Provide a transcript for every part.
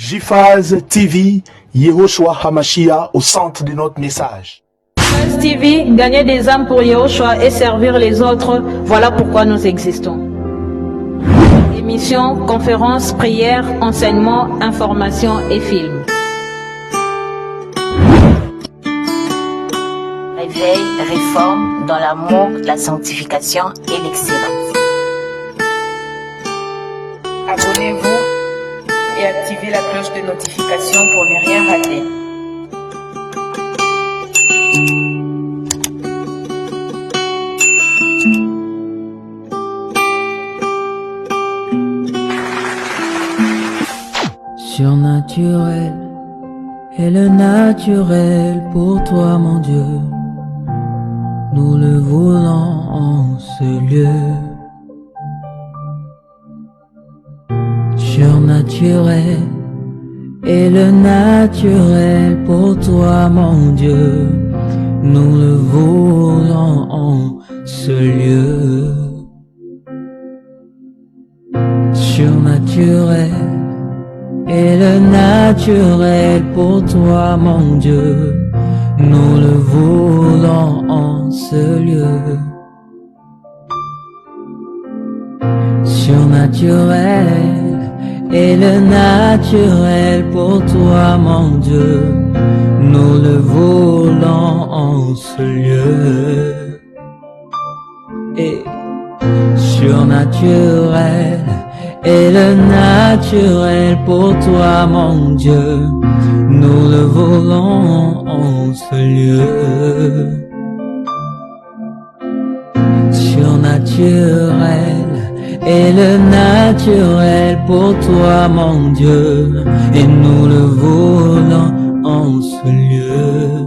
JFAZ TV, Yehoshua Hamashiach au centre de notre message. JFAZ TV, gagner des âmes pour Yehoshua et servir les autres, voilà pourquoi nous existons. Émissions, conférences, prières, enseignements, informations et films. Réveil, réforme dans l'amour, la sanctification et l'excellence. Abonnez-vous et activez la cloche de notification pour ne rien rater. Surnaturel est le naturel pour toi, mon Dieu. Nous le voulons en ce lieu. Surnaturel est le naturel pour toi, mon Dieu. Nous le voulons en ce lieu. Surnaturel est le naturel pour toi, mon Dieu. Nous le voulons en ce lieu. Surnaturel est le naturel pour toi, mon Dieu. Nous le voulons en ce lieu. Et surnaturel est le naturel pour toi, mon Dieu. Nous le voulons en ce lieu. Surnaturel est le naturel pour toi, mon Dieu. Et nous le voulons en ce lieu.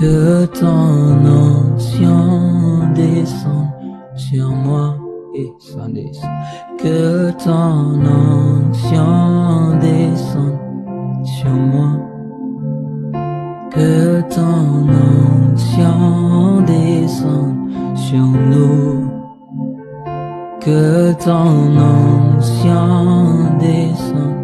Que ton onction descende sur moi. Que ton onction descende sur moi. Que ton onction descende sur nous. Que ton onction descende.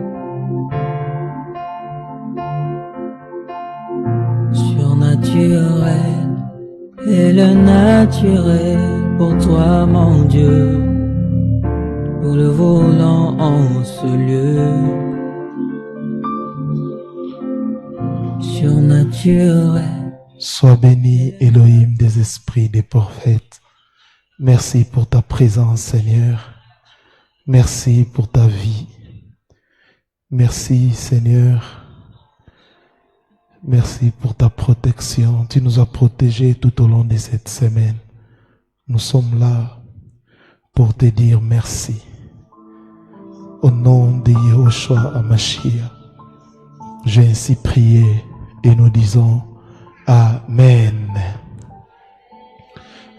Surnaturel est le naturel pour toi, mon Dieu. Nous le voulons en ce lieu. Surnaturel. Sois béni, Elohim des esprits, des prophètes. Merci pour ta présence, Seigneur. Merci pour ta vie. Merci, Seigneur. Merci pour ta protection. Tu nous as protégés tout au long de cette semaine. Nous sommes là pour te dire merci. Au nom de Yehoshua Hamashiach, j'ai ainsi prié et nous disons Amen.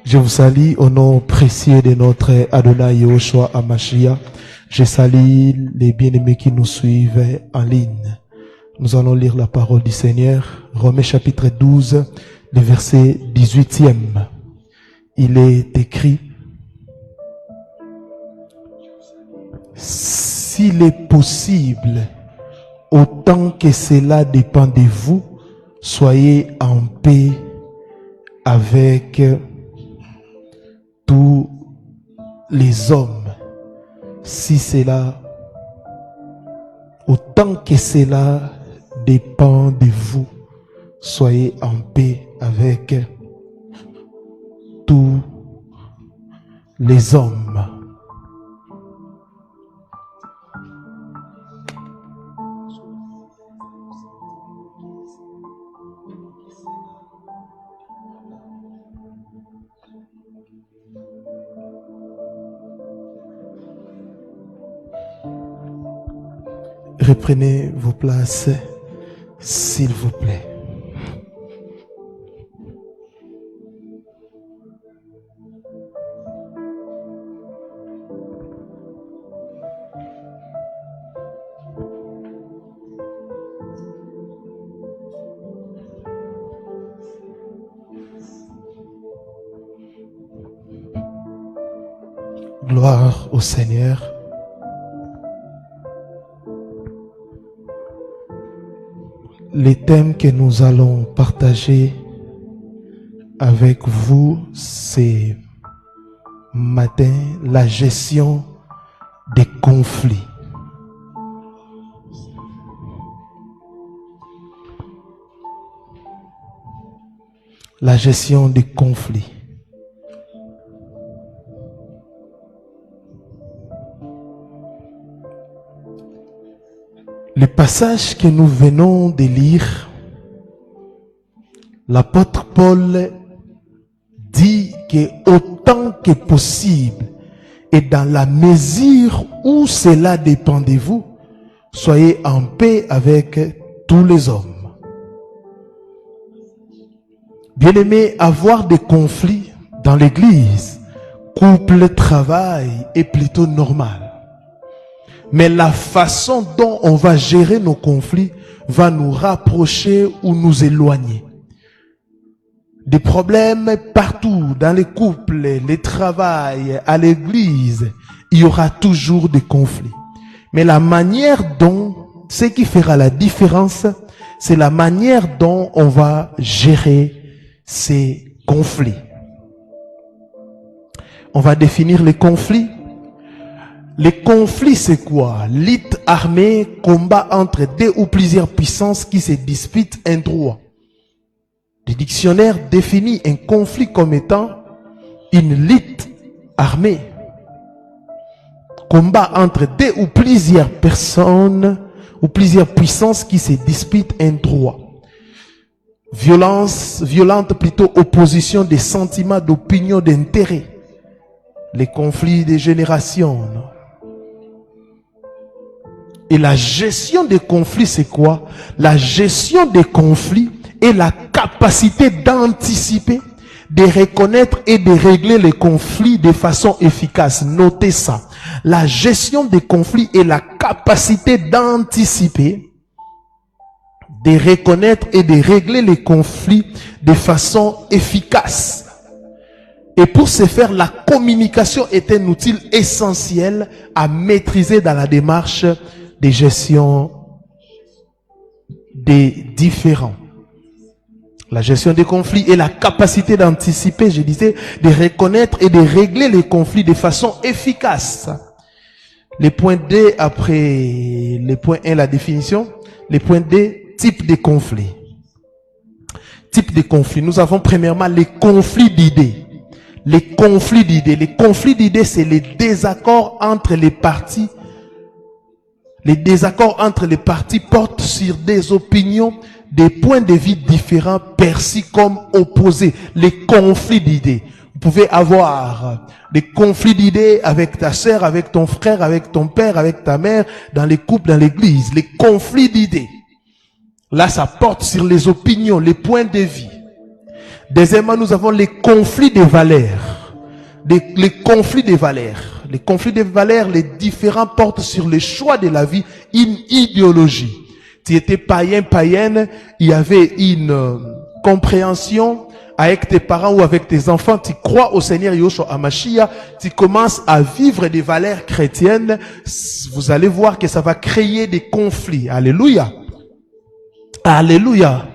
Je vous salue au nom précieux de notre Adonai Yehoshua Hamashiach. Je salue les bien-aimés qui nous suivent en ligne. Nous allons lire la parole du Seigneur. Romains chapitre 12, le verset 18e. Il est écrit: s'il est possible, autant que cela dépend de vous, soyez en paix avec tous les hommes. Si cela, autant que cela dépend de vous, soyez en paix avec tous les hommes. Reprenez vos places, s'il vous plaît. Gloire au Seigneur. Les thèmes que nous allons partager avec vous, c'est matin, la gestion des conflits. La gestion des conflits. Le passage que nous venons de lire, l'apôtre Paul dit que autant que possible et dans la mesure où cela dépend de vous, soyez en paix avec tous les hommes. Bien-aimés, avoir des conflits dans l'église, couple, travail est plutôt normal. Mais la façon dont on va gérer nos conflits va nous rapprocher ou nous éloigner. Des problèmes partout, dans les couples, les travails, à l'église, il y aura toujours des conflits. Mais la manière dont, ce qui fera la différence, c'est la manière dont on va gérer ces conflits. On va définir les conflits. Les conflits, c'est quoi? Lutte armée, combat entre deux ou plusieurs puissances qui se disputent un droit. Le dictionnaire définit un conflit comme étant une lutte armée. Combat entre deux ou plusieurs personnes ou plusieurs puissances qui se disputent un droit. Violente plutôt opposition des sentiments, d'opinion, d'intérêt. Les conflits des générations. Non? Et la gestion des conflits, c'est quoi? La gestion des conflits est la capacité d'anticiper, de reconnaître et de régler les conflits de façon efficace. Notez ça. La gestion des conflits est la capacité d'anticiper, de reconnaître et de régler les conflits de façon efficace. Et pour ce faire, la communication est un outil essentiel à maîtriser dans la démarche de gestion des différends. La gestion des conflits est la capacité d'anticiper, je disais, de reconnaître et de régler les conflits de façon efficace. Les points D après les points 1, la définition. Les points D, type de conflit. Type de conflit. Nous avons premièrement les conflits d'idées. Les conflits d'idées. Les conflits d'idées, c'est les désaccords entre les parties. Les désaccords entre les parties portent sur des opinions, des points de vue différents perçus comme opposés. Les conflits d'idées. Vous pouvez avoir des conflits d'idées avec ta sœur, avec ton frère, avec ton père, avec ta mère, dans les couples, dans l'église. Les conflits d'idées. Là, ça porte sur les opinions, les points de vue. Deuxièmement, nous avons les conflits de valeurs. Les conflits de valeurs. Les conflits de valeurs, les différents portent sur le choix de la vie, une idéologie. Tu étais païen, païenne, il y avait une compréhension avec tes parents ou avec tes enfants, tu crois au Seigneur Yeshua HaMashiach, tu commences à vivre des valeurs chrétiennes, vous allez voir que ça va créer des conflits. Alléluia. Alléluia.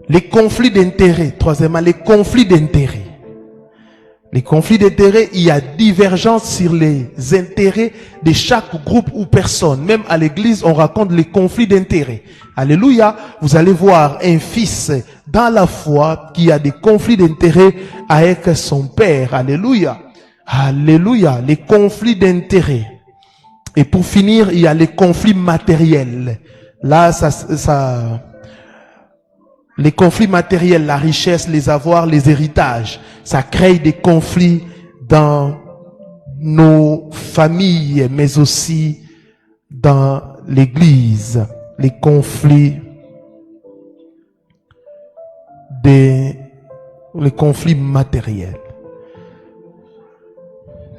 Les conflits d'intérêt. Troisièmement, les conflits d'intérêt. Les conflits d'intérêts, il y a divergence sur les intérêts de chaque groupe ou personne. Même à l'église, on raconte les conflits d'intérêts. Alléluia. Vous allez voir un fils dans la foi qui a des conflits d'intérêts avec son père. Alléluia. Alléluia. Les conflits d'intérêts. Et pour finir, il y a les conflits matériels. Là, les conflits matériels, la richesse, les avoirs, les héritages, ça crée des conflits dans nos familles, mais aussi dans l'église. Les conflits matériels.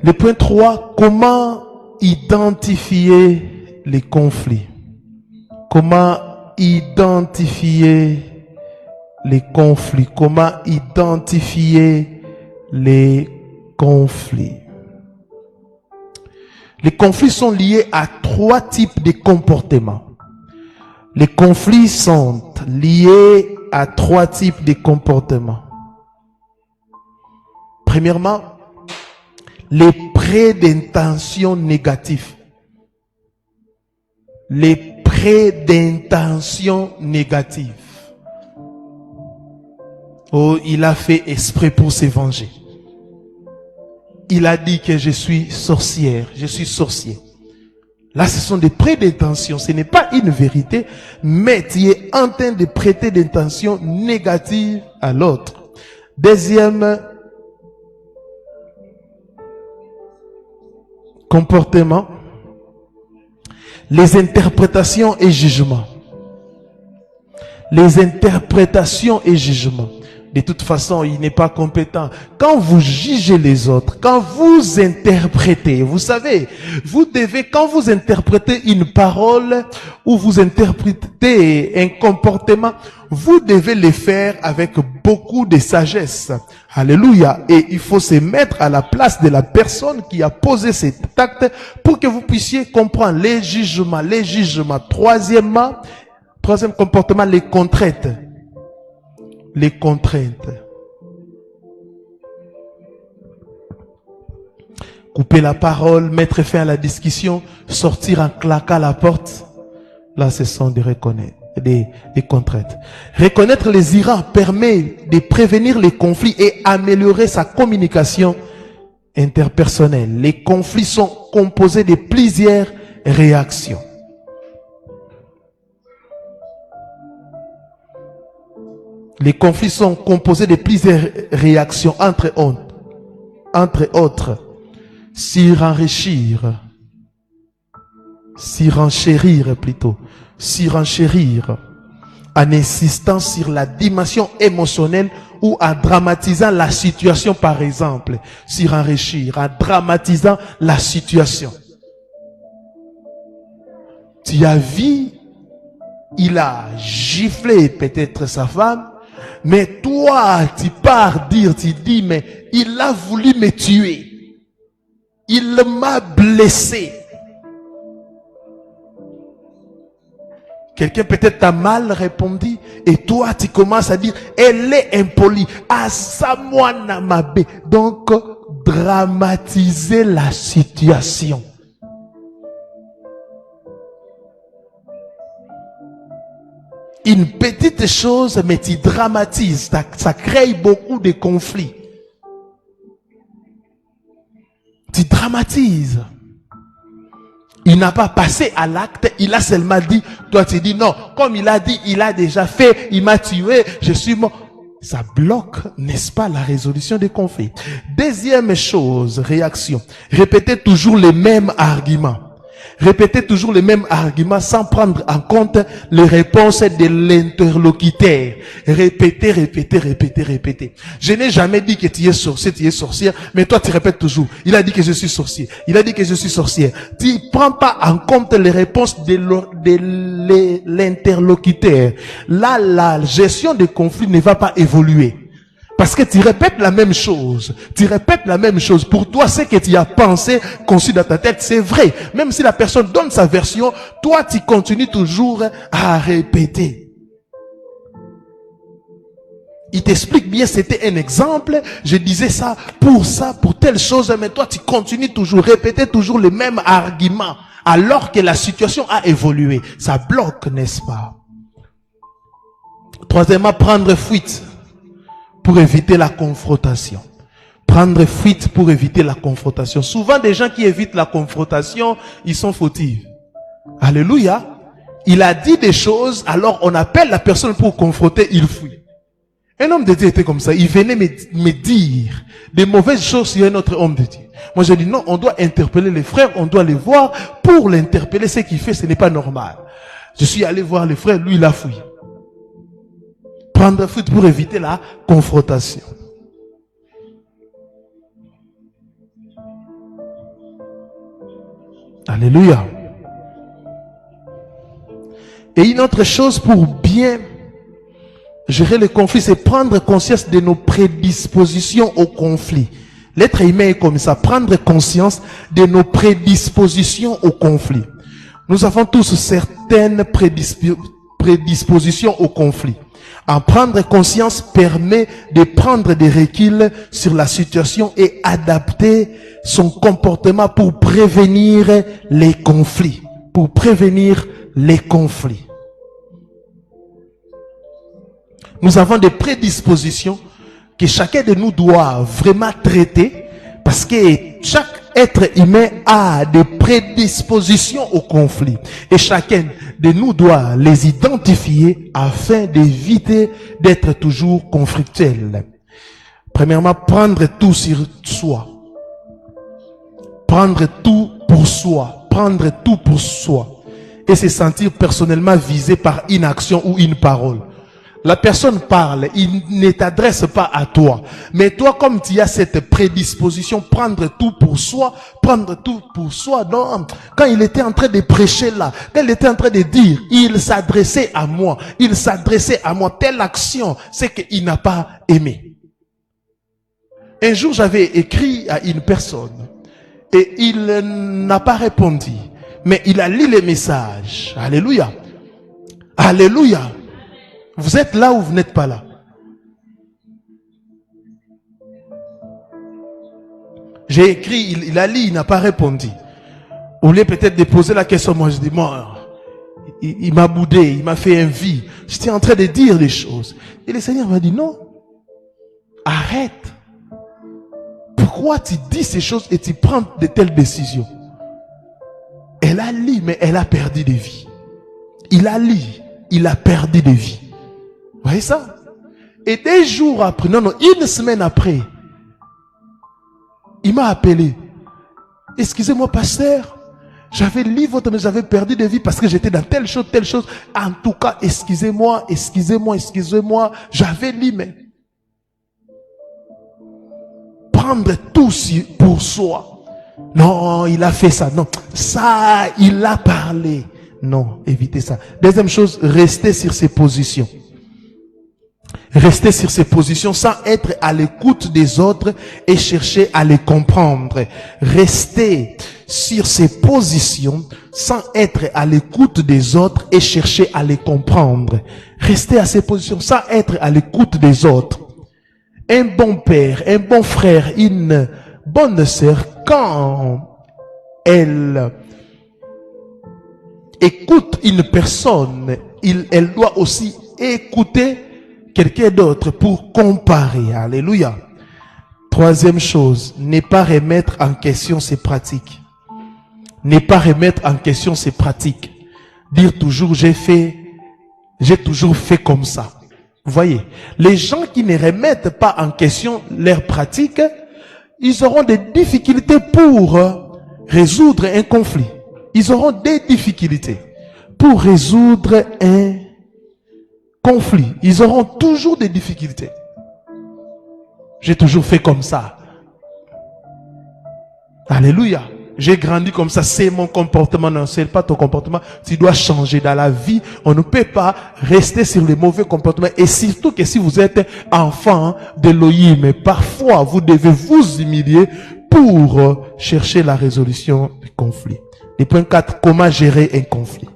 Le point 3, comment identifier les conflits? Comment identifier les conflits? Comment identifier les conflits? Les conflits sont liés à 3 types de comportements. Les conflits sont liés à 3 types de comportements. Premièrement, les prêts d'intention négatifs. Les prêts d'intention négative. Oh, il a fait exprès pour se venger. Il a dit que je suis sorcière, je suis sorcier. Là, ce sont des prêts d'intention. Ce n'est pas une vérité, mais tu es en train de prêter d'intention négative à l'autre. Deuxième comportement, les interprétations et jugements. Les interprétations et jugements. De toute façon, il n'est pas compétent. Quand vous jugez les autres, quand vous interprétez, vous savez, vous devez, quand vous interprétez une parole ou vous interprétez un comportement, vous devez le faire avec beaucoup de sagesse. Alléluia. Et il faut se mettre à la place de la personne qui a posé cet acte pour que vous puissiez comprendre les jugements. Troisième comportement, les contraintes. Les contraintes. Couper la parole, mettre fin à la discussion, sortir en claquant la porte. Là, ce sont des contraintes. Reconnaître les erreurs permet de prévenir les conflits et améliorer sa communication interpersonnelle. Les conflits sont composés de plusieurs réactions. Les conflits sont composés de plusieurs réactions, entre autres, surenchérir en insistant sur la dimension émotionnelle ou en dramatisant la situation, par exemple. Surenrichir, en dramatisant la situation. Tu as vu, il a giflé peut-être sa femme, mais toi, tu pars dire, tu dis, mais il a voulu me tuer. Il m'a blessé. Quelqu'un peut-être t'a mal répondu et toi, tu commences à dire, elle est impolie. Asamwana mabe. Donc, dramatiser la situation. Une petite chose, mais tu dramatises. Ça crée beaucoup de conflits. Tu dramatises. Il n'a pas passé à l'acte, il a seulement dit, toi tu dis non. Comme il a dit, il a déjà fait, il m'a tué, je suis mort. Ça bloque, n'est-ce pas, la résolution des conflits. Deuxième chose, réaction. Répétez toujours les mêmes arguments. Répétez toujours les mêmes arguments sans prendre en compte les réponses de l'interlocuteur. Répétez. Je n'ai jamais dit que tu es sorcier, tu es sorcière, mais toi tu répètes toujours. Il a dit que je suis sorcier. Il a dit que je suis sorcière. Tu ne prends pas en compte les réponses de l'interlocuteur. Là, la gestion des conflits ne va pas évoluer. Parce que tu répètes la même chose. Pour toi, ce que tu as pensé, conçu dans ta tête, c'est vrai. Même si la personne donne sa version, toi, tu continues toujours à répéter. Il t'explique bien, c'était un exemple. Je disais ça, pour telle chose, mais toi, tu continues toujours, répéter toujours les mêmes arguments. Alors que la situation a évolué. Ça bloque, n'est-ce pas? Troisièmement, prendre fuite. Pour éviter la confrontation. Prendre fuite pour éviter la confrontation. Souvent, des gens qui évitent la confrontation, ils sont fautifs. Alléluia. Il a dit des choses, alors on appelle la personne pour confronter, il fuit. Un homme de Dieu était comme ça. Il venait me dire des mauvaises choses sur un autre homme de Dieu. Moi, je dis non, on doit interpeller les frères, on doit les voir pour l'interpeller. Ce qu'il fait, ce n'est pas normal. Je suis allé voir les frères, lui, il a fui. Prendre fuite pour éviter la confrontation. Alléluia. Et une autre chose pour bien gérer le conflit, c'est prendre conscience de nos prédispositions au conflit. L'être humain est comme ça, prendre conscience de nos prédispositions au conflit. Nous avons tous certaines prédisposition au conflit. En prendre conscience permet de prendre des reculs sur la situation et adapter son comportement pour prévenir les conflits. Pour prévenir les conflits. Nous avons des prédispositions que chacun de nous doit vraiment traiter parce que chaque être humain a des prédispositions au conflit et chacun de nous doit les identifier afin d'éviter d'être toujours conflictuel. Premièrement, prendre tout sur soi. Prendre tout pour soi. Prendre tout pour soi. Et se sentir personnellement visé par une action ou une parole. La personne parle, il ne t'adresse pas à toi. Mais toi, comme tu as cette prédisposition, prendre tout pour soi, non. Quand il était en train de prêcher là, quand il était en train de dire, il s'adressait à moi, telle action, c'est qu'il n'a pas aimé. Un jour, j'avais écrit à une personne et il n'a pas répondu. Mais il a lu les messages. Alléluia. Alléluia. Vous êtes là ou vous n'êtes pas là? J'ai écrit, il a lu, il n'a pas répondu. Au lieu peut-être de poser la question, moi je dis, il m'a boudé, il m'a fait envie. J'étais en train de dire des choses. Et le Seigneur m'a dit, non, arrête. Pourquoi tu dis ces choses et tu prends de telles décisions? Elle a lu, mais elle a perdu des vies. Il a lu, il a perdu des vies. Vous voyez ça? Et des jours après, une semaine après, il m'a appelé. Excusez-moi, pasteur, j'avais lu votre, mais j'avais perdu des vies parce que j'étais dans telle chose. En tout cas, excusez-moi, j'avais lu, mais prendre tout pour soi. Non, il a fait ça. Non, ça, il a parlé. Non, évitez ça. Deuxième chose, restez sur ses positions. Restez sur ces positions sans être à l'écoute des autres et chercher à les comprendre. Restez sur ces positions sans être à l'écoute des autres et chercher à les comprendre. Restez à ces positions sans être à l'écoute des autres. Un bon père, un bon frère, une bonne sœur, quand elle écoute une personne, elle doit aussi écouter quelqu'un d'autre pour comparer. Alléluia. Troisième chose, ne pas remettre en question ses pratiques. Ne pas remettre en question ses pratiques. Dire toujours, j'ai toujours fait comme ça. Vous voyez, les gens qui ne remettent pas en question leurs pratiques, ils auront des difficultés pour résoudre un conflit. Ils auront des difficultés pour résoudre un conflit. Ils auront toujours des difficultés. J'ai toujours fait comme ça. Alléluia. J'ai grandi comme ça, c'est mon comportement. Non, c'est pas ton comportement. Tu dois changer dans la vie. On ne peut pas rester sur les mauvais comportements. Et surtout que si vous êtes enfant d'Elohim, parfois vous devez vous humilier pour chercher la résolution du conflit. Et point 4, comment gérer un conflit?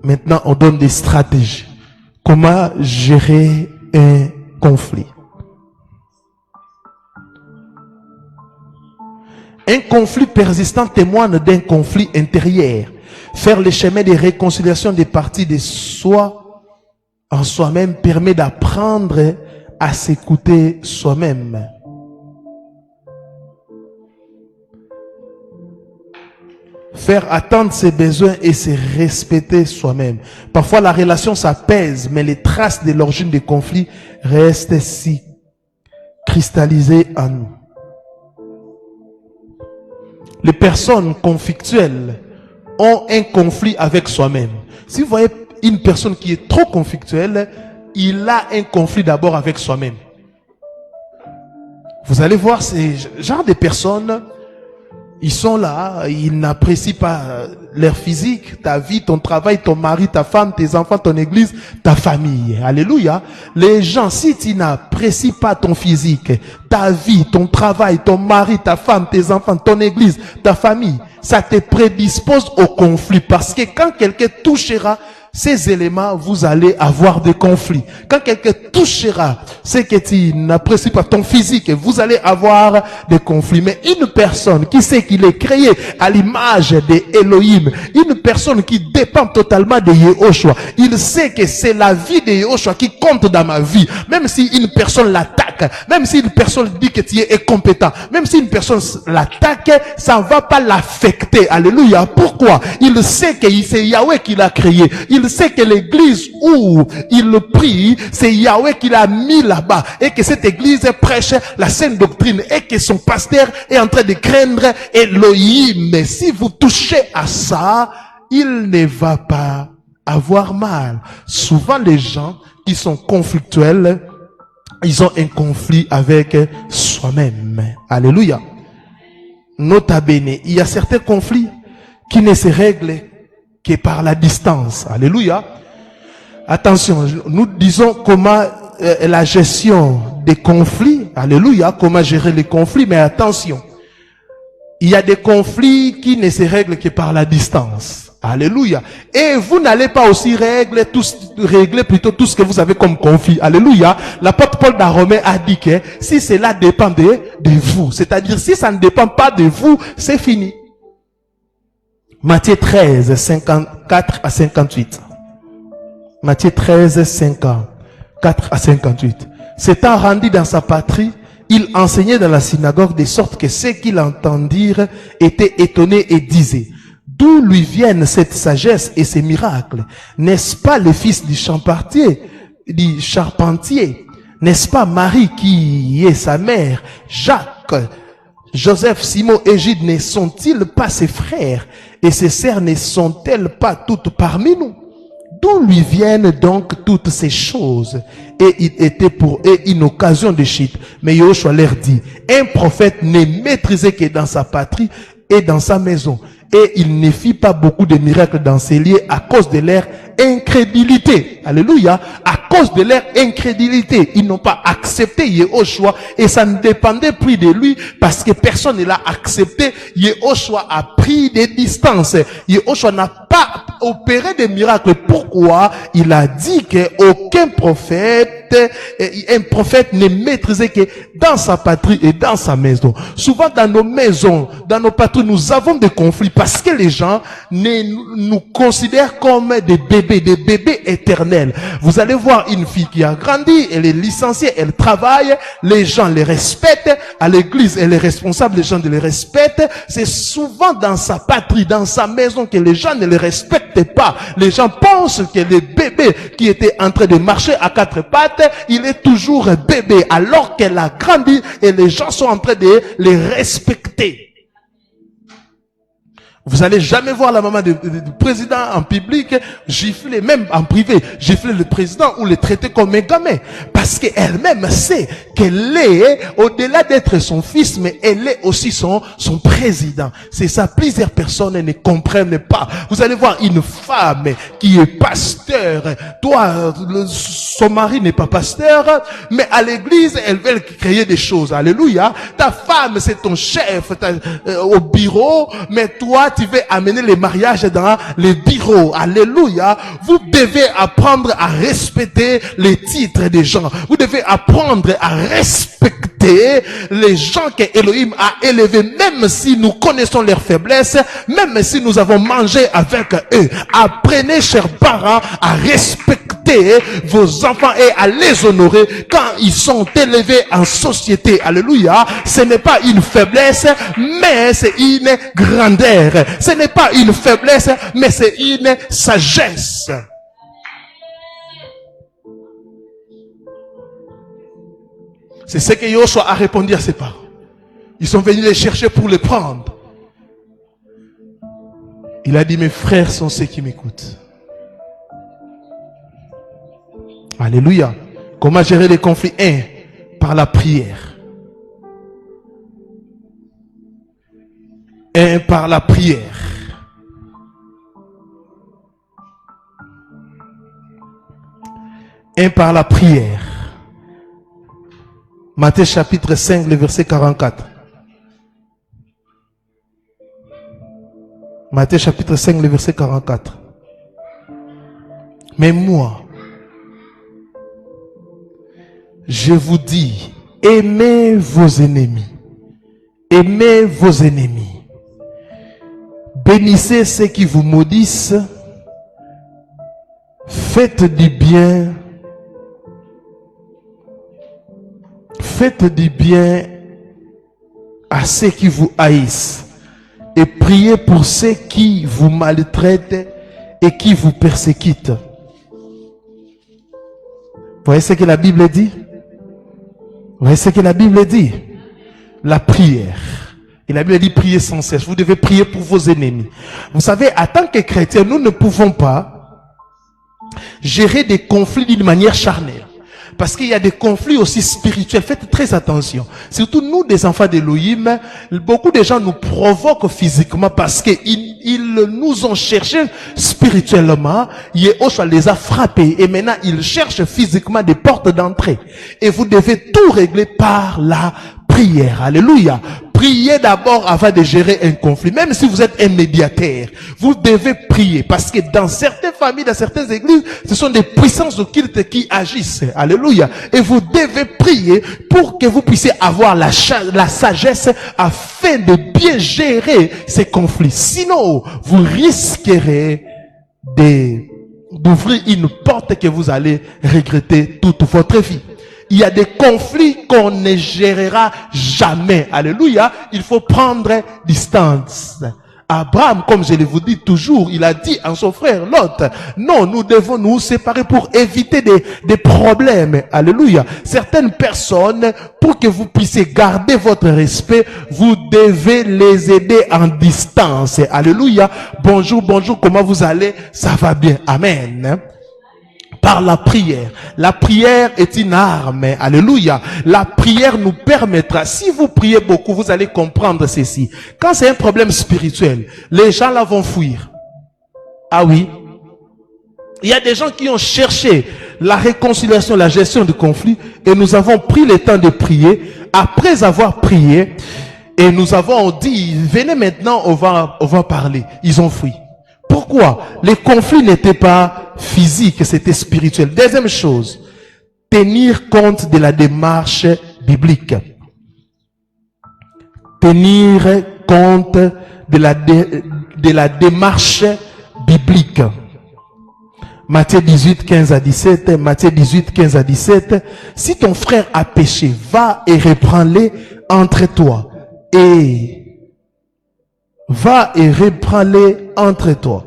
Maintenant, on donne des stratégies. Comment gérer un conflit? Un conflit persistant témoigne d'un conflit intérieur. Faire le chemin de réconciliation des parties de soi en soi-même permet d'apprendre à s'écouter soi-même. Faire attendre ses besoins et se respecter soi-même. Parfois la relation s'apaise, mais les traces de l'origine des conflits restent si cristallisées en nous. Les personnes conflictuelles ont un conflit avec soi-même. Si vous voyez une personne qui est trop conflictuelle, il a un conflit d'abord avec soi-même. Vous allez voir ces genres de personnes, ils sont là, ils n'apprécient pas leur physique, ta vie, ton travail, ton mari, ta femme, tes enfants, ton église, ta famille. Alléluia. Les gens, si tu n'apprécies pas ton physique, ta vie, ton travail, ton mari, ta femme, tes enfants, ton église, ta famille, ça te prédispose au conflit. Parce que quand quelqu'un touchera ces éléments, vous allez avoir des conflits. Quand quelqu'un touchera ce que tu n'apprécies pas, ton physique, vous allez avoir des conflits. Mais une personne qui sait qu'il est créé à l'image d'Elohim, une personne qui dépend totalement de Yehoshua, il sait que c'est la vie de Yehoshua qui compte dans ma vie. Même si une personne l'attaque, même si une personne dit que tu es incompétent, même si une personne l'attaque, ça ne va pas l'affecter. Alléluia. Pourquoi? Il sait que c'est Yahweh qui l'a créé. Il sait que l'église où il prie, c'est Yahweh qui l'a mis là-bas. Et que cette église prêche la sainte doctrine. Et que son pasteur est en train de craindre Elohim. Mais si vous touchez à ça, il ne va pas avoir mal. Souvent les gens qui sont conflictuels, ils ont un conflit avec soi-même. Alléluia. Nota bene, il y a certains conflits qui ne se règlent que par la distance. Alléluia. Attention, nous disons comment la gestion des conflits. Alléluia. Comment gérer les conflits. Mais attention, il y a des conflits qui ne se règlent que par la distance. Alléluia. Et vous n'allez pas aussi régler plutôt tout ce que vous avez comme conflit. Alléluia. L'apôtre Paul dans Romains a dit que si cela dépend de vous, c'est-à-dire si ça ne dépend pas de vous, c'est fini. Matthieu 13, 54 à 58. Matthieu 13, 54 à 58. S'étant rendu dans sa patrie, il enseignait dans la synagogue de sorte que ceux qui l'entendirent étaient étonnés et disaient: d'où lui viennent cette sagesse et ces miracles? N'est-ce pas le fils du charpentier? N'est-ce pas Marie qui est sa mère? Jacques, Joseph, Simon et Jude, ne sont-ils pas ses frères? Et ses sœurs ne sont-elles pas toutes parmi nous? D'où lui viennent donc toutes ces choses? Et il était pour eux une occasion de chute. Mais Yehoshua leur dit: un prophète n'est maîtrisé que dans sa patrie et dans sa maison. Et il ne fit pas beaucoup de miracles dans ces lieux à cause de leur incrédulité. Alléluia. À cause de leur incrédulité. Ils n'ont pas accepté Yehoshua et ça ne dépendait plus de lui parce que personne ne l'a accepté. Yehoshua a pris des distances. Yehoshua n'a pas opéré des miracles. Pourquoi? Il a dit qu'aucun prophète, un prophète n'est maîtrisé que dans sa patrie et dans sa maison. Souvent dans nos maisons, dans nos patries, nous avons des conflits parce que les gens nous considèrent comme des bébés éternels. Vous allez voir une fille qui a grandi, elle est licenciée, elle travaille, les gens les respectent, à l'église elle est responsable, les gens les respectent. C'est souvent dans sa patrie, dans sa maison que les gens ne les respectent pas. Les gens pensent que le bébé qui était en train de marcher à quatre pattes, il est toujours bébé alors qu'elle a grandi et les gens sont en train de les respecter. Vous allez jamais voir la maman du président en public gifler, même en privé, gifler le président ou le traiter comme un gamin. Parce qu'elle-même sait qu'elle est, au-delà d'être son fils, mais elle est aussi son président. C'est ça, plusieurs personnes ne comprennent pas. Vous allez voir une femme qui est pasteur. Toi, son mari n'est pas pasteur, mais à l'église, elle veut créer des choses. Alléluia. Ta femme, c'est ton chef au bureau, mais toi, tu veux amener les mariages dans les bureaux. Alléluia. Vous devez apprendre à respecter les titres des gens. Vous devez apprendre à respecter les gens que Elohim a élevés, même si nous connaissons leurs faiblesses, même si nous avons mangé avec eux. Apprenez, chers parents, à respecter vos enfants et à les honorer quand ils sont élevés en société. Alléluia. Ce n'est pas une faiblesse, mais c'est une grandeur. Ce n'est pas une faiblesse, mais c'est une sagesse. C'est ce que Yehoshua a répondu à ses parents. Ils sont venus les chercher pour les prendre. Il a dit: mes frères sont ceux qui m'écoutent. Alléluia. Comment gérer les conflits? 1. Par la prière. 1. Par la prière. 1. Par la prière. Matthieu chapitre 5, le verset 44. Matthieu chapitre 5, le verset 44. Mais moi, je vous dis, aimez vos ennemis. Aimez vos ennemis. Bénissez ceux qui vous maudissent. Faites du bien. Faites du bien à ceux qui vous haïssent. Et priez pour ceux qui vous maltraitent et qui vous persécutent. Vous voyez ce que la Bible dit? Vous voyez ce que la Bible dit? La prière. Et la Bible dit prier sans cesse. Vous devez prier pour vos ennemis. Vous savez, en tant que chrétiens, nous ne pouvons pas gérer des conflits d'une manière charnelle. Parce qu'il y a des conflits aussi spirituels. Faites très attention. Surtout nous, des enfants d'Elohim, beaucoup de gens nous provoquent physiquement parce qu'ils nous ont cherché spirituellement. Yehoshua les a frappés et maintenant ils cherchent physiquement des portes d'entrée. Et vous devez tout régler par la prière. Alléluia. Priez d'abord avant de gérer un conflit. Même si vous êtes un médiateur, vous devez prier. Parce que dans certaines familles, dans certaines églises, ce sont des puissances occultes qui agissent. Alléluia. Et vous devez prier pour que vous puissiez avoir la sagesse afin de bien gérer ces conflits. Sinon, vous risquerez d'ouvrir une porte que vous allez regretter toute votre vie. Il y a des conflits qu'on ne gérera jamais. Alléluia. Il faut prendre distance. Abraham, comme je vous dis toujours, il a dit à son frère Lot, non, nous devons nous séparer pour éviter des problèmes. Alléluia. Certaines personnes, pour que vous puissiez garder votre respect, vous devez les aider en distance. Alléluia. Bonjour, bonjour, comment vous allez? Ça va bien. Amen. Par la prière. La prière est une arme. Alléluia. La prière nous permettra, si vous priez beaucoup, vous allez comprendre ceci. Quand c'est un problème spirituel, les gens là vont fuir. Ah oui. Il y a des gens qui ont cherché la réconciliation, la gestion du conflit, et nous avons pris le temps de prier. Après avoir prié, et nous avons dit, venez maintenant, on va parler. Ils ont fui. Pourquoi? Les conflits n'étaient pas physiques, c'était spirituel. Deuxième chose, tenir compte de la démarche biblique. Tenir compte de la démarche biblique. Matthieu 18, 15 à 17, Matthieu 18, 15 à 17. Si ton frère a péché, va et reprends-le entre toi. Va et reprends-les entre toi.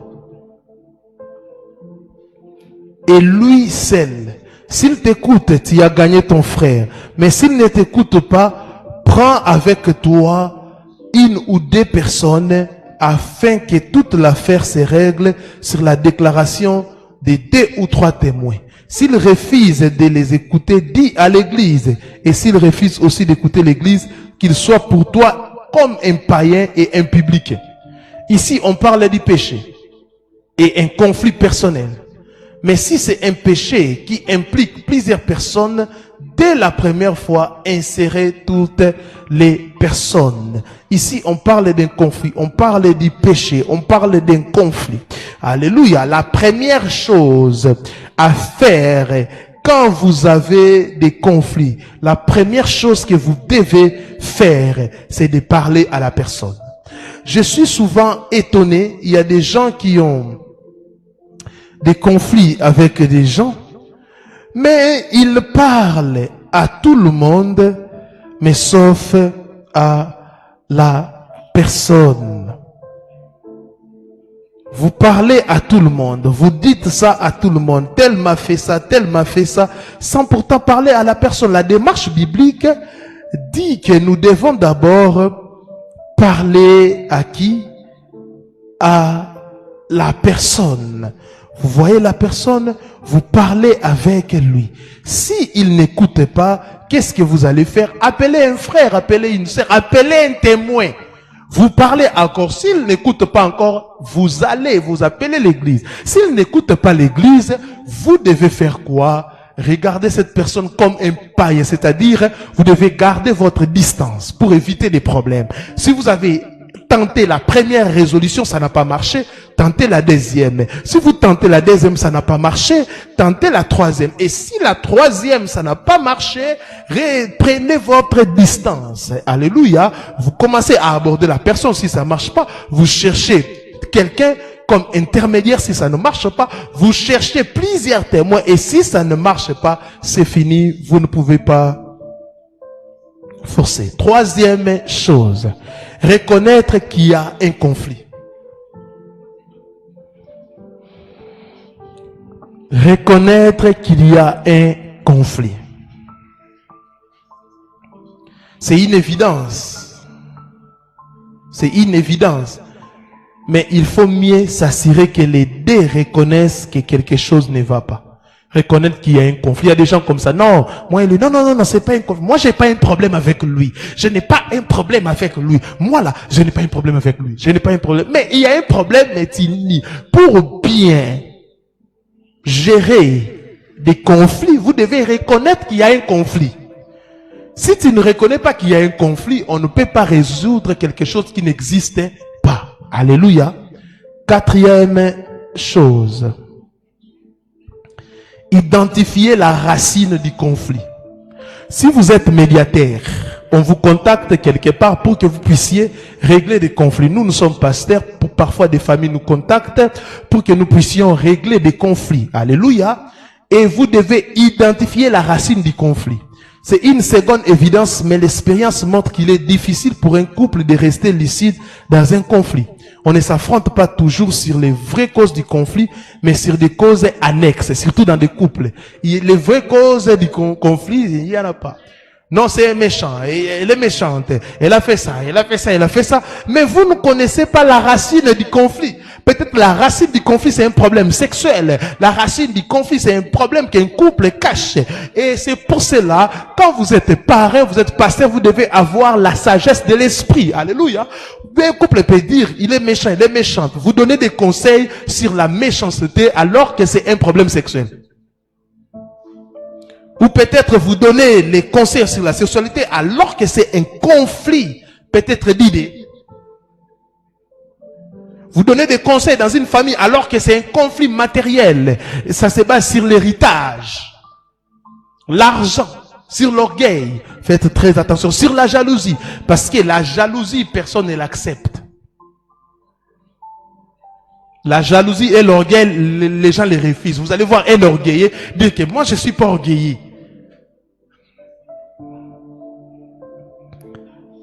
Et lui seul, s'il t'écoute, tu as gagné ton frère. Mais s'il ne t'écoute pas, prends avec toi une ou deux personnes afin que toute l'affaire se règle sur la déclaration de 2 ou 3 témoins. S'il refuse de les écouter, dis à l'église. Et s'il refuse aussi d'écouter l'église, qu'il soit pour toi comme un païen et un public. Ici, on parle du péché et un conflit personnel. Mais si c'est un péché qui implique plusieurs personnes, dès la première fois, insérez toutes les personnes. Ici, on parle d'un conflit, on parle du péché, on parle d'un conflit. Alléluia. La première chose à faire quand vous avez des conflits, la première chose que vous devez faire, c'est de parler à la personne. Je suis souvent étonné, il y a des gens qui ont des conflits avec des gens, mais ils parlent à tout le monde, mais sauf à la personne. Vous parlez à tout le monde, vous dites ça à tout le monde, tel m'a fait ça, sans pourtant parler à la personne. La démarche biblique dit que nous devons d'abord parler à qui? À la personne. Vous voyez la personne, vous parlez avec lui. Si il n'écoute pas, qu'est-ce que vous allez faire? Appelez un frère, appelez une sœur, appelez un témoin. Vous parlez encore. S'il n'écoute pas encore, vous allez vous appeler l'église. S'il n'écoute pas l'église, vous devez faire quoi? Regardez cette personne comme un païen, c'est-à-dire vous devez garder votre distance pour éviter des problèmes. Si vous avez tenté la première résolution, ça n'a pas marché, tentez la deuxième. Si vous tentez la deuxième, ça n'a pas marché, tentez la troisième. Et si la troisième, ça n'a pas marché, prenez votre distance. Alléluia. Vous commencez à aborder la personne. Si ça marche pas, vous cherchez quelqu'un comme intermédiaire. Si ça ne marche pas, vous cherchez plusieurs témoins. Et si ça ne marche pas, c'est fini. Vous ne pouvez pas forcer. Troisième chose, reconnaître qu'il y a un conflit. Reconnaître qu'il y a un conflit. C'est une évidence. C'est une évidence. Mais il faut mieux s'assurer que les deux reconnaissent que quelque chose ne va pas. Reconnaître qu'il y a un conflit. Il y a des gens comme ça. Non, moi, non, c'est pas un conflit. Moi, j'ai pas un problème avec lui. Je n'ai pas un problème avec lui. Moi, là, je n'ai pas un problème avec lui. Je n'ai pas un problème. Mais il y a un problème, mais pour bien gérer des conflits, vous devez reconnaître qu'il y a un conflit. Si tu ne reconnais pas qu'il y a un conflit, on ne peut pas résoudre quelque chose qui n'existe pas. Alléluia. Quatrième chose. Identifier la racine du conflit. Si vous êtes médiateur, on vous contacte quelque part pour que vous puissiez régler des conflits. Nous sommes pasteurs, parfois des familles nous contactent pour que nous puissions régler des conflits. Alléluia. Et vous devez identifier la racine du conflit. C'est une seconde évidence, mais l'expérience montre qu'il est difficile pour un couple de rester lucide dans un conflit. On ne s'affronte pas toujours sur les vraies causes du conflit, mais sur des causes annexes, surtout dans des couples. Les vraies causes du conflit, il n'y en a pas. Non, c'est méchant, elle est méchante, elle a fait ça, elle a fait ça, elle a fait ça. Mais vous ne connaissez pas la racine du conflit. Peut-être la racine du conflit, c'est un problème sexuel. La racine du conflit, c'est un problème qu'un couple cache. Et c'est pour cela, quand vous êtes parrain, vous êtes pasteur, vous devez avoir la sagesse de l'esprit. Alléluia. Un couple peut dire, il est méchant, il est méchante. Vous donnez des conseils sur la méchanceté alors que c'est un problème sexuel. Ou peut-être vous donnez les conseils sur la sexualité alors que c'est un conflit, peut-être d'idées. Vous donnez des conseils dans une famille alors que c'est un conflit matériel. Et ça se base sur l'héritage, l'argent, sur l'orgueil. Faites très attention sur la jalousie. Parce que la jalousie, personne ne l'accepte. La jalousie et l'orgueil, les gens les refusent. Vous allez voir un orgueilleux dire que moi je suis pas orgueilleux.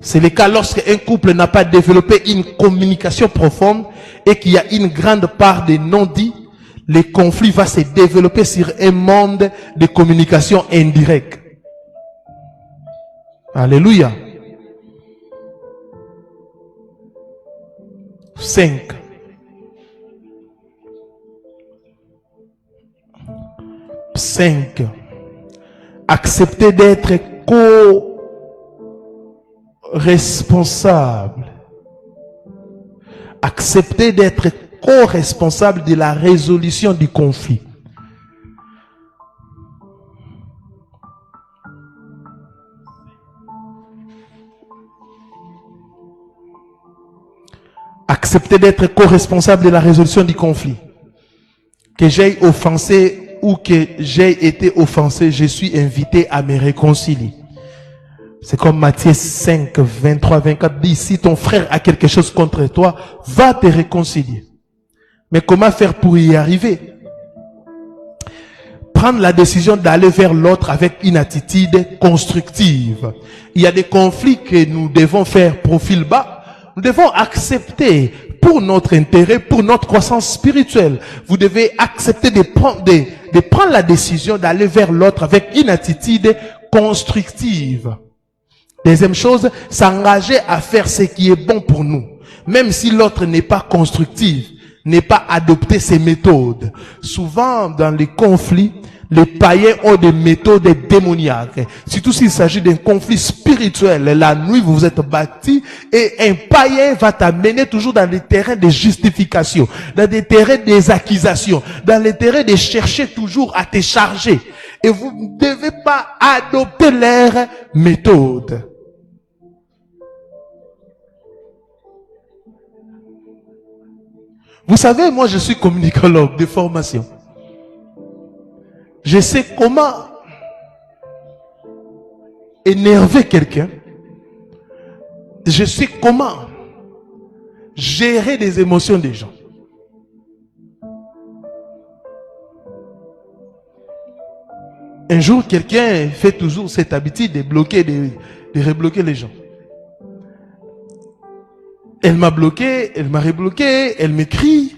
C'est le cas lorsqu'un couple n'a pas développé une communication profonde et qu'il y a une grande part de non-dits. Le conflit va se développer sur un monde de communication indirecte. Alléluia. 5. Accepter d'être co-responsable. Accepter d'être co-responsable de la résolution du conflit. Accepter d'être co-responsable de la résolution du conflit. Que j'aille offensé ou que j'ai été offensé, je suis invité à me réconcilier. C'est comme Matthieu 5, 23, 24 dit, si ton frère a quelque chose contre toi, va te réconcilier. Mais comment faire pour y arriver? Prendre la décision d'aller vers l'autre avec une attitude constructive. Il y a des conflits que nous devons faire profil bas. Nous devons accepter pour notre intérêt, pour notre croissance spirituelle. Vous devez accepter de prendre la décision d'aller vers l'autre avec une attitude constructive. Deuxième chose, s'engager à faire ce qui est bon pour nous. Même si l'autre n'est pas constructif, n'est pas adopter ses méthodes. Souvent, dans les conflits, les païens ont des méthodes démoniaques. Surtout s'il s'agit d'un conflit spirituel. La nuit, vous vous êtes battus et un païen va t'amener toujours dans les terrains de justification, dans des terrains des accusations, dans les terrains de chercher toujours à te charger. Et vous ne devez pas adopter leurs méthodes. Vous savez, moi je suis communicologue de formation. Je sais comment énerver quelqu'un. Je sais comment gérer les émotions des gens. Un jour, quelqu'un fait toujours cette habitude de bloquer, de rebloquer les gens. Elle m'a bloqué, elle m'a rebloqué, elle m'écrit.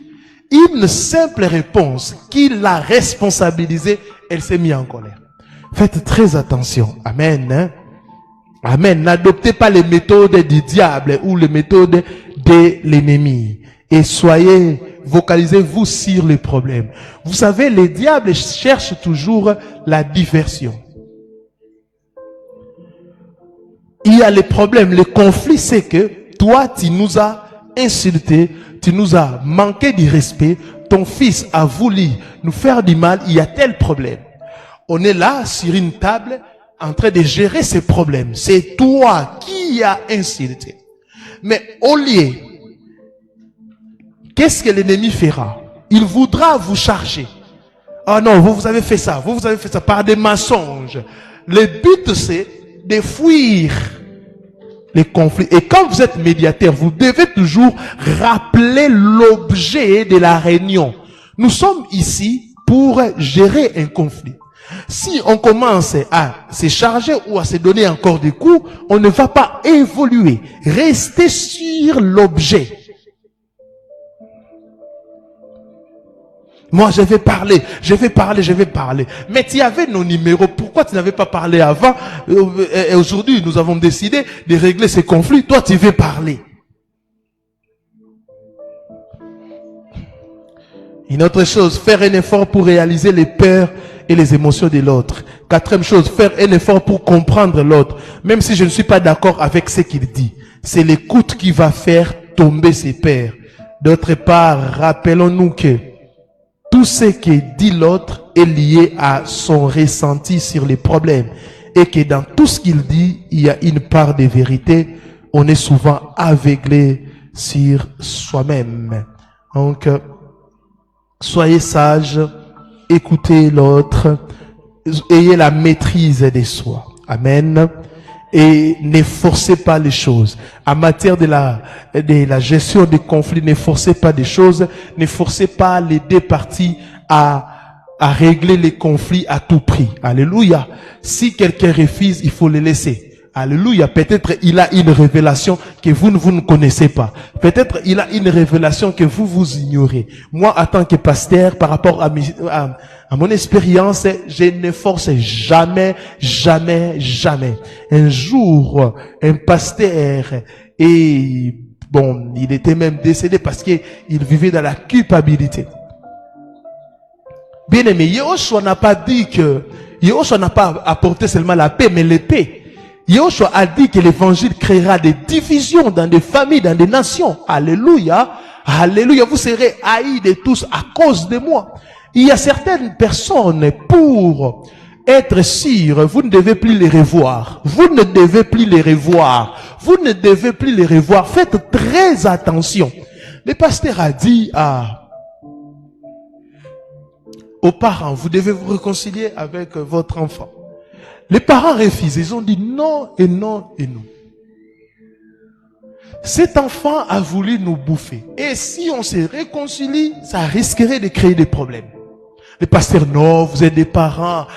Une simple réponse qui l'a responsabilisée, elle s'est mise en colère. Faites très attention. Amen. Hein? Amen. N'adoptez pas les méthodes du diable ou les méthodes de l'ennemi. Et vocalisez-vous sur les problèmes. Vous savez, les diables cherchent toujours la diversion. Il y a les problèmes, le conflit, c'est que toi, tu nous as insultés, tu nous as manqué de respect, ton fils a voulu nous faire du mal, il y a tel problème. On est là, sur une table, en train de gérer ces problèmes. C'est toi qui as insulté. Mais au lieu, qu'est-ce que l'ennemi fera? Il voudra vous charger. Ah non, vous avez fait ça, vous avez fait ça par des mensonges. Le but, c'est de fuir les conflits. Et quand vous êtes médiateur, vous devez toujours rappeler l'objet de la réunion. Nous sommes ici pour gérer un conflit. Si on commence à se charger ou à se donner encore des coups, on ne va pas évoluer. Restez sur l'objet. Moi, je vais parler. Mais tu avais nos numéros. Pourquoi tu n'avais pas parlé avant? Et aujourd'hui, nous avons décidé de régler ces conflits. Toi, tu veux parler. Une autre chose, faire un effort pour réaliser les peurs et les émotions de l'autre. Quatrième chose, faire un effort pour comprendre l'autre. Même si je ne suis pas d'accord avec ce qu'il dit. C'est l'écoute qui va faire tomber ses peurs. D'autre part, rappelons-nous que tout ce que dit l'autre est lié à son ressenti sur les problèmes. Et que dans tout ce qu'il dit, il y a une part de vérité. On est souvent aveuglé sur soi-même. Donc, soyez sages, écoutez l'autre, ayez la maîtrise de soi. Amen. Et ne forcez pas les choses. En matière de la gestion des conflits, ne forcez pas des choses. Ne forcez pas les deux parties à régler les conflits à tout prix. Alléluia. Si quelqu'un refuse, il faut le laisser. Alléluia. Peut-être il a une révélation que vous ne connaissez pas. Peut-être il a une révélation que vous ignorez. Moi, en tant que pasteur, par rapport à mon expérience, je ne force jamais. Un jour, un pasteur, et bon, il était même décédé parce qu'il vivait dans la culpabilité. Bien aimé, Yahushua n'a pas dit que, Yahushua n'a pas apporté seulement la paix, mais l'épée. Yahushua a dit que l'évangile créera des divisions dans des familles, dans des nations. Alléluia. Alléluia. Vous serez haïs de tous à cause de moi. Il y a certaines personnes, pour être sûr, vous ne devez plus les revoir. Vous ne devez plus les revoir. Vous ne devez plus les revoir. Faites très attention. Le pasteur a dit aux parents, vous devez vous réconcilier avec votre enfant. Les parents refusent. Ils ont dit non et non et non. Cet enfant a voulu nous bouffer. Et si on se réconcilie, ça risquerait de créer des problèmes. Le pasteur, non, vous êtes des parents.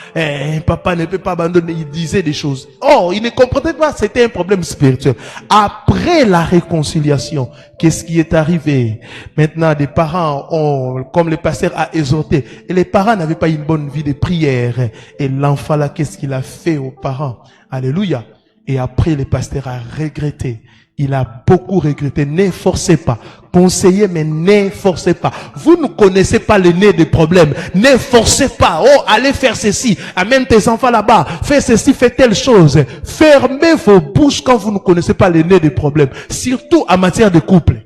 Papa ne peut pas abandonner. Il disait des choses. Oh, il ne comprenait pas. C'était un problème spirituel. Après la réconciliation, qu'est-ce qui est arrivé? Maintenant, des parents ont, comme le pasteur a exhorté, et les parents n'avaient pas une bonne vie de prière. Et l'enfant là, qu'est-ce qu'il a fait aux parents? Alléluia. Et après, le pasteur a regretté. Il a beaucoup regretté. Ne forcez pas. Conseillez, mais ne forcez pas. Vous ne connaissez pas le nez des problèmes. Ne forcez pas. Oh, allez faire ceci. Amène tes enfants là-bas. Fais ceci, fais telle chose. Fermez vos bouches quand vous ne connaissez pas le nez des problèmes. Surtout en matière de couple.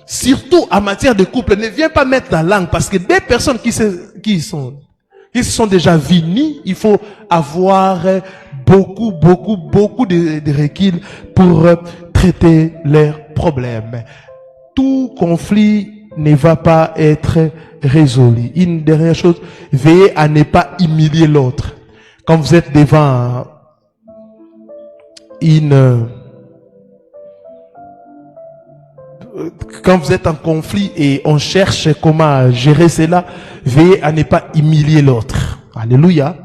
Surtout en matière de couple. Ne viens pas mettre la langue parce que des personnes qui se sont déjà vinis, il faut avoir beaucoup de recul pour traiter leurs problèmes. Tout conflit ne va pas être résolu. Une dernière chose, veillez à ne pas humilier l'autre. Quand vous êtes devant quand vous êtes en conflit et on cherche comment gérer cela, veillez à ne pas humilier l'autre. Alléluia.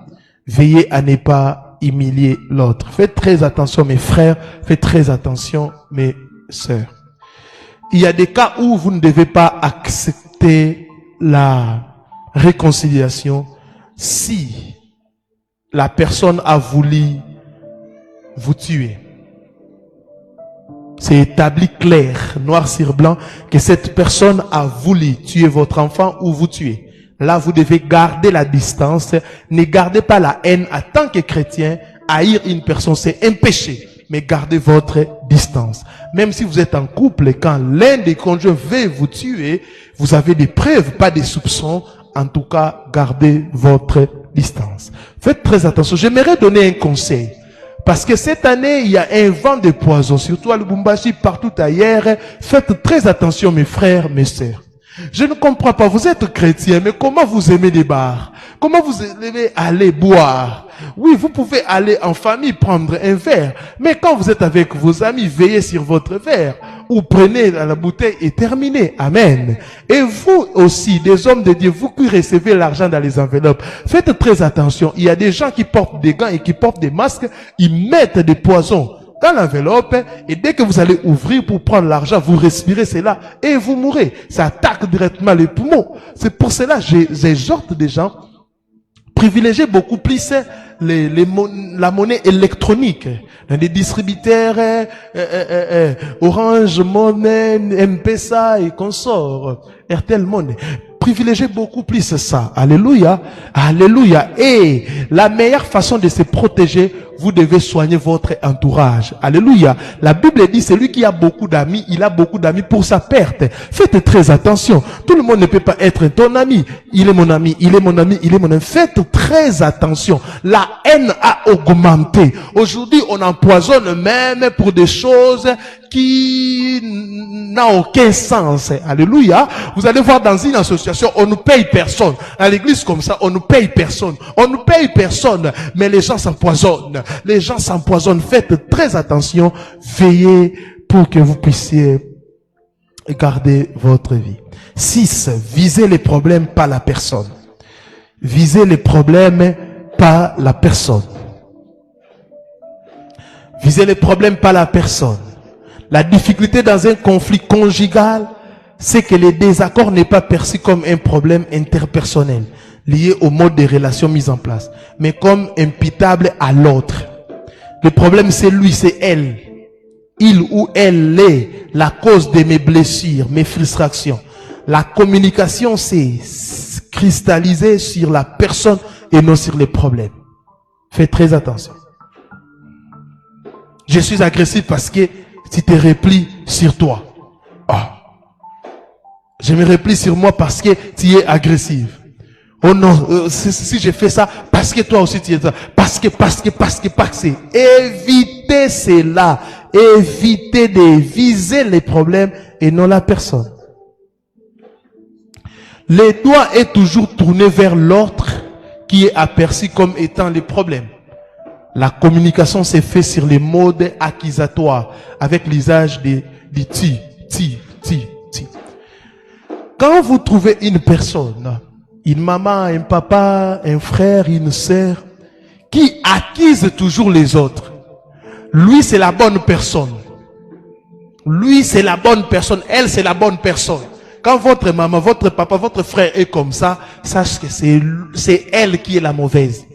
Veillez à ne pas humilier l'autre. Faites très attention mes frères, faites très attention mes sœurs. Il y a des cas où vous ne devez pas accepter la réconciliation si la personne a voulu vous tuer. C'est établi clair, noir sur blanc, que cette personne a voulu tuer votre enfant ou vous tuer. Là, vous devez garder la distance. Ne gardez pas la haine en tant que chrétien. Haïr une personne, c'est un péché. Mais gardez votre distance. Même si vous êtes en couple, quand l'un des conjoints veut vous tuer, vous avez des preuves, pas des soupçons. En tout cas, gardez votre distance. Faites très attention. J'aimerais donner un conseil. Parce que cette année, il y a un vent de poison, surtout à Lubumbashi, partout ailleurs. Faites très attention, mes frères, mes sœurs. Je ne comprends pas, vous êtes chrétien, mais comment vous aimez les bars? Comment vous aimez aller boire? Oui, vous pouvez aller en famille prendre un verre, mais quand vous êtes avec vos amis, veillez sur votre verre, ou prenez la bouteille et terminez. Amen. Et vous aussi, des hommes de Dieu, vous qui recevez l'argent dans les enveloppes, faites très attention. Il y a des gens qui portent des gants et qui portent des masques, ils mettent des poisons dans l'enveloppe, et dès que vous allez ouvrir pour prendre l'argent, vous respirez cela et vous mourrez. Ça attaque directement les poumons. C'est pour cela que j'exhorte des gens, privilégiez beaucoup plus la monnaie électronique. Dans des distributeurs, Orange Money, M-Pesa et consorts, Airtel Money. Privilégiez beaucoup plus ça. Alléluia. Alléluia. Et la meilleure façon de se protéger, vous devez soigner votre entourage. Alléluia. La Bible dit, celui qui a beaucoup d'amis, il a beaucoup d'amis pour sa perte. Faites très attention. Tout le monde ne peut pas être ton ami. Il est mon ami, il est mon ami, il est mon ami. Faites très attention. La haine a augmenté. Aujourd'hui, on empoisonne même pour des choses qui n'ont aucun sens. Alléluia. Vous allez voir dans une association, on ne paye personne. À l'église comme ça, on ne paye personne. On ne paye personne. Mais les gens s'empoisonnent. Les gens s'empoisonnent. Faites très attention. Veillez pour que vous puissiez garder votre vie. 6. Visez les problèmes, pas la personne. Visez les problèmes, pas la personne. Visez les problèmes, pas la personne. La difficulté dans un conflit conjugal, c'est que le désaccord n'est pas perçu comme un problème interpersonnel lié au mode de relation mis en place, mais comme imputable à l'autre. Le problème, c'est lui, c'est elle. Il ou elle est la cause de mes blessures, mes frustrations. La communication, c'est cristalliser sur la personne et non sur les problèmes. Faites très attention. Je suis agressif parce que tu te replies sur toi. Oh. Je me replie sur moi parce que tu es agressif. Oh non, si je fais ça, parce que toi aussi tu es ça. Parce que. Évitez cela. Évitez de viser les problèmes et non la personne. Le doigt est toujours tourné vers l'autre qui est aperçu comme étant le problème. La communication s'est faite sur les modes accusatoires avec l'usage des ti. Quand vous trouvez une personne, une maman, un papa, un frère, une sœur, qui accuse toujours les autres, lui c'est la bonne personne. Lui c'est la bonne personne, elle c'est la bonne personne. Quand votre maman, votre papa, votre frère est comme ça, sache que c'est elle qui est la mauvaise.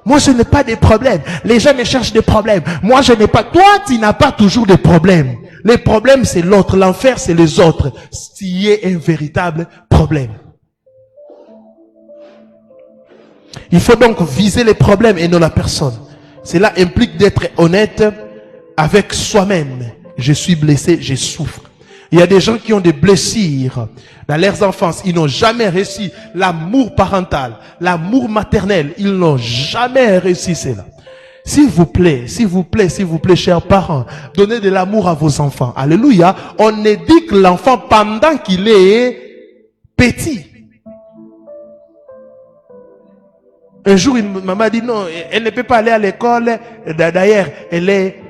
Moi, je n'ai pas de problèmes. Les gens me cherchent des problèmes. Moi, je n'ai pas. Toi, tu n'as pas toujours de problèmes. Les problèmes, c'est l'autre. L'enfer, c'est les autres. Il y a un véritable problème. Il faut donc viser les problèmes et non la personne. Cela implique d'être honnête avec soi-même. Je suis blessé, je souffre. Il y a des gens qui ont des blessures dans leurs enfances. Ils n'ont jamais reçu l'amour parental, l'amour maternel. Ils n'ont jamais reçu cela. s'il vous plaît, chers parents, donnez de l'amour à vos enfants. Alléluia. On éduque l'enfant pendant qu'il est petit. Un jour, une maman a dit non, elle ne peut pas aller à l'école. D'ailleurs, elle est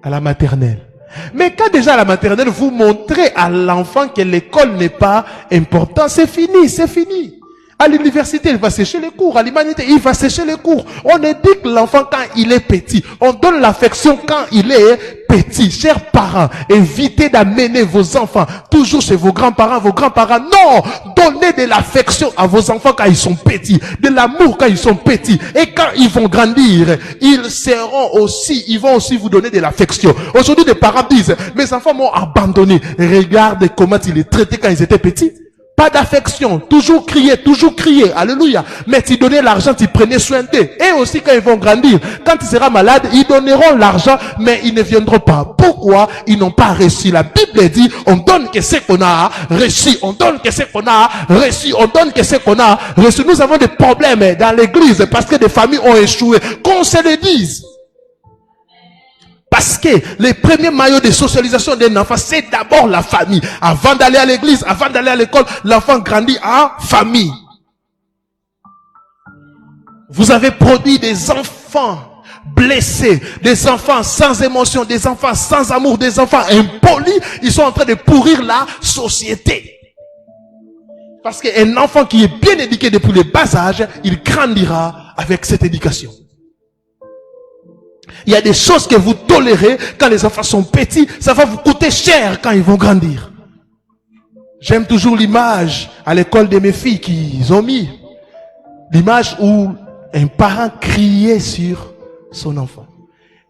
à la maternelle. Mais quand déjà à la maternelle, vous montrez à l'enfant que l'école n'est pas importante, c'est fini, c'est fini. À l'université, il va sécher les cours. À l'humanité, il va sécher les cours. On éduque l'enfant quand il est petit. On donne l'affection quand il est petit. Chers parents, évitez d'amener vos enfants toujours chez vos grands-parents. Non! Donnez de l'affection à vos enfants quand ils sont petits. De l'amour quand ils sont petits. Et quand ils vont grandir, ils vont aussi vous donner de l'affection. Aujourd'hui, les parents disent, mes enfants m'ont abandonné. Regarde comment ils les traitaient quand ils étaient petits. Pas d'affection, toujours crier, alléluia. Mais tu donnais l'argent, tu prenais soin d'eux. Et aussi quand ils vont grandir, quand tu seras malade, ils donneront l'argent, mais ils ne viendront pas. Pourquoi? Ils n'ont pas reçu. La Bible dit, on donne que ce qu'on a reçu, on donne que ce qu'on a reçu, on donne que ce qu'on a reçu. Nous avons des problèmes dans l'église parce que des familles ont échoué. Qu'on se le dise. Parce que les premiers maillots de socialisation d'un enfant, c'est d'abord la famille. Avant d'aller à l'église, avant d'aller à l'école, l'enfant grandit en famille. Vous avez produit des enfants blessés, des enfants sans émotion, des enfants sans amour, des enfants impolis. Ils sont en train de pourrir la société. Parce qu'un enfant qui est bien éduqué depuis le bas âge, il grandira avec cette éducation. Il y a des choses que vous tolérez quand les enfants sont petits, ça va vous coûter cher quand ils vont grandir. J'aime toujours l'image à l'école de mes filles qu'ils ont mis. L'image où un parent criait sur son enfant.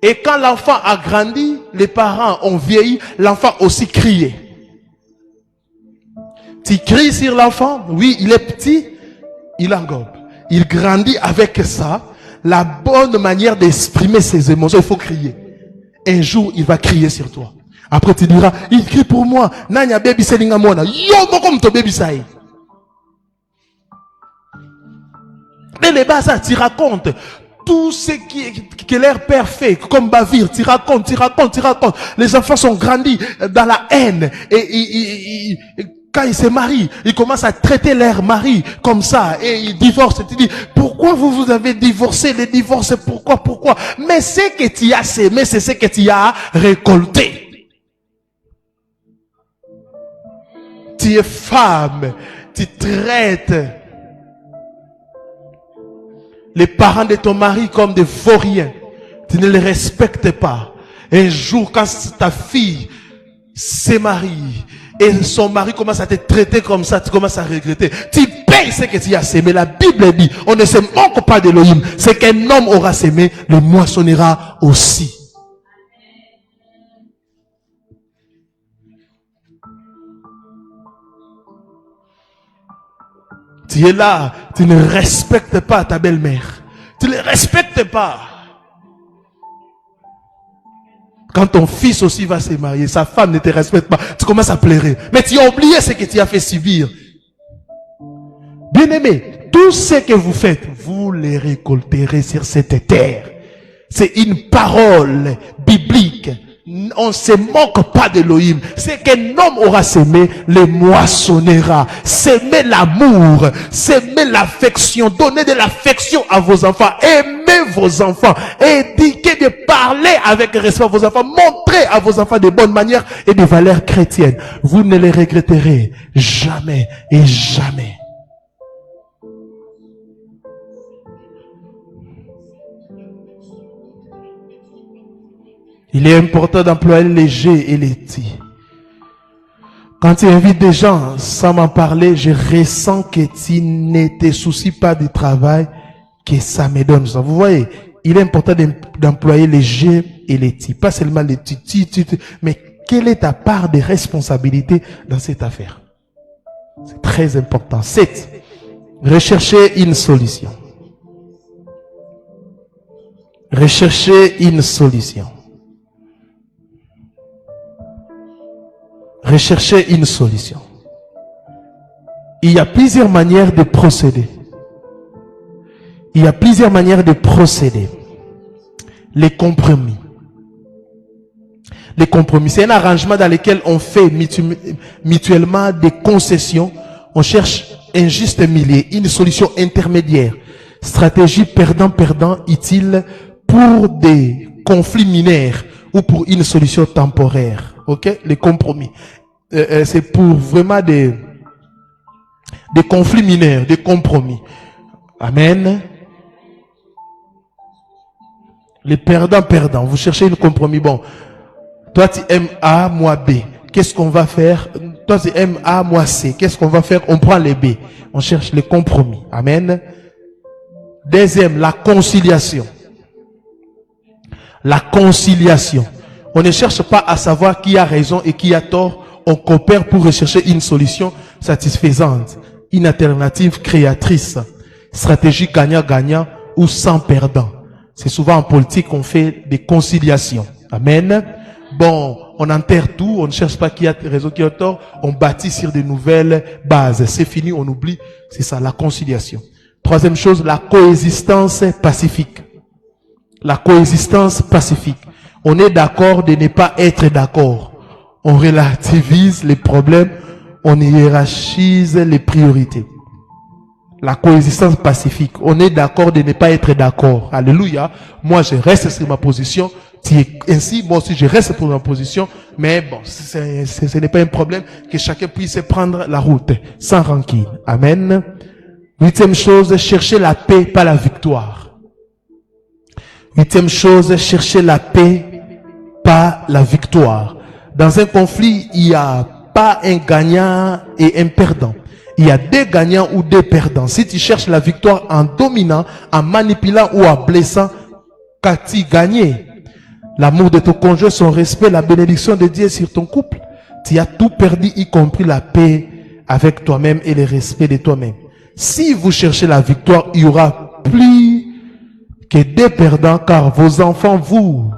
Et quand l'enfant a grandi, les parents ont vieilli, l'enfant aussi criait. Tu cries sur l'enfant, oui, il est petit, il engobe. Il grandit avec ça. La bonne manière d'exprimer ses émotions, il faut crier. Un jour, il va crier sur toi. Après, tu diras, il crie pour moi. Nanya baby selinga mona. Yo, comme ton baby saï. Mais les bas, tu racontes tout ce que leur père fait, comme bavir, tu racontes. Les enfants sont grandis dans la haine. Et quand ils se marient, ils commencent à traiter leur mari comme ça et ils divorcent. Et tu dis, pourquoi vous avez divorcé? Les divorces, pourquoi? Mais ce que tu as semé, c'est ce que tu as récolté. Tu es femme, tu traites les parents de ton mari comme des vauriens. Tu ne les respectes pas. Un jour, quand ta fille se marie, et son mari commence à te traiter comme ça, tu commences à regretter. Tu payes ce que tu as semé. La Bible dit, on ne se manque pas d'Élohim. Ce qu'un homme aura semé, le moissonnera aussi. Tu es là, tu ne respectes pas ta belle-mère. Tu ne les respectes pas. Quand ton fils aussi va se marier, sa femme ne te respecte pas, tu commences à pleurer. Mais tu as oublié ce que tu as fait subir. Bien-aimé, tout ce que vous faites, vous les récolterez sur cette terre. C'est une parole biblique. On ne se moque pas d'Élohim. C'est qu'un homme aura semé, le moissonnera. S'aimer l'amour, s'aimer l'affection, donner de l'affection à vos enfants, aimez vos enfants, éduquez de parler avec respect à vos enfants, montrez à vos enfants de bonnes manières et des valeurs chrétiennes. Vous ne les regretterez jamais et jamais. Il est important d'employer les G et les T. Quand tu invites des gens sans m'en parler, je ressens que tu ne te soucies pas du travail que ça me donne. Vous voyez, il est important d'employer les G et les T. Pas seulement les T, mais quelle est ta part de responsabilité dans cette affaire? C'est très important. 7. Rechercher une solution. Rechercher une solution. Rechercher une solution. Il y a plusieurs manières de procéder. Il y a plusieurs manières de procéder. Les compromis. Les compromis, c'est un arrangement dans lequel on fait mutuellement des concessions. On cherche un juste milieu, une solution intermédiaire. Stratégie perdant-perdant utile pour des conflits mineurs ou pour une solution temporaire. Ok? Les compromis. C'est pour vraiment des conflits mineurs, des compromis. Amen. Les perdants-perdants. Vous cherchez un compromis. Bon. Toi, tu aimes A, moi B. Qu'est-ce qu'on va faire? Toi, tu aimes A, moi C. Qu'est-ce qu'on va faire? On prend les B. On cherche les compromis. Amen. Deuxième, la conciliation. La conciliation. On ne cherche pas à savoir qui a raison et qui a tort. On coopère pour rechercher une solution satisfaisante, une alternative créatrice, stratégie gagnant-gagnant ou sans perdant. C'est souvent en politique qu'on fait des conciliations. Amen. Bon, on enterre tout, on ne cherche pas qui a raison, qui a tort, on bâtit sur de nouvelles bases. C'est fini, on oublie. C'est ça, la conciliation. Troisième chose, la coexistence pacifique. La coexistence pacifique. On est d'accord de ne pas être d'accord. On relativise les problèmes, on hiérarchise les priorités. La coexistence pacifique. On est d'accord de ne pas être d'accord. Alléluia. Moi, je reste sur ma position. Ainsi, moi aussi, je reste pour ma position. Mais bon, ce n'est pas un problème que chacun puisse prendre la route sans rancune. Amen. Huitième chose, chercher la paix, pas la victoire. Huitième chose, chercher la paix, pas la victoire. Dans un conflit, il n'y a pas un gagnant et un perdant. Il y a des gagnants ou des perdants. Si tu cherches la victoire en dominant, en manipulant ou en blessant, qu'as-tu gagné? L'amour de ton conjoint, son respect, la bénédiction de Dieu sur ton couple. Tu as tout perdu, y compris la paix avec toi-même et le respect de toi-même. Si vous cherchez la victoire, il y aura plus que des perdants, car vos enfants vous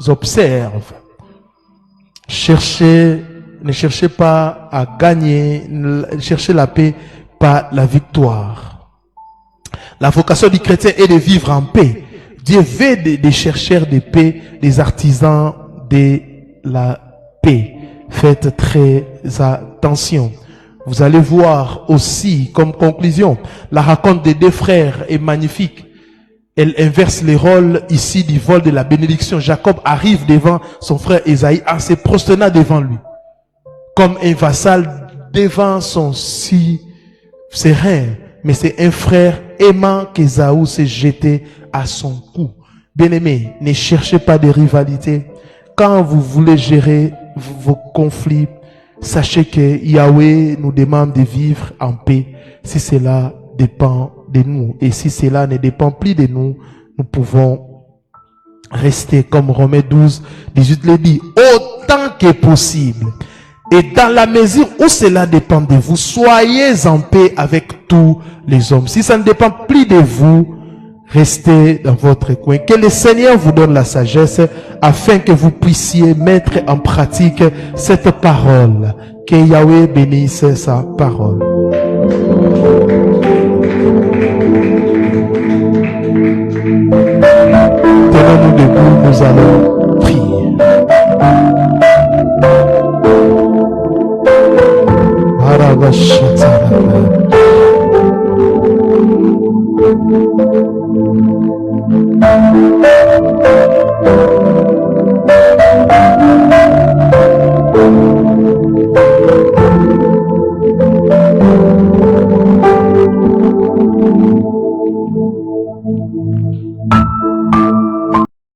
observent. Ne cherchez pas à gagner, cherchez la paix, pas la victoire. La vocation du chrétien est de vivre en paix. Dieu veut des chercheurs de paix, des artisans de la paix. Faites très attention. Vous allez voir aussi, comme conclusion, la rencontre des deux frères est magnifique. Elle inverse les rôles ici du vol de la bénédiction. Jacob arrive devant son frère Ésaïe en se prosternant devant lui. Comme un vassal devant son si serein. Mais c'est un frère aimant qu'Ésaü s'est jeté à son cou. Bien-aimés, ne cherchez pas de rivalité. Quand vous voulez gérer vos conflits, sachez que Yahweh nous demande de vivre en paix. Si cela dépend de nous et si cela ne dépend plus de nous, nous pouvons rester comme Romains 12, 18 le dit, autant que possible. Et dans la mesure où cela dépend de vous, soyez en paix avec tous les hommes. Si ça ne dépend plus de vous, restez dans votre coin. Que le Seigneur vous donne la sagesse afin que vous puissiez mettre en pratique cette parole. Que Yahweh bénisse sa parole. Tenons-nous debout, nous allons prier.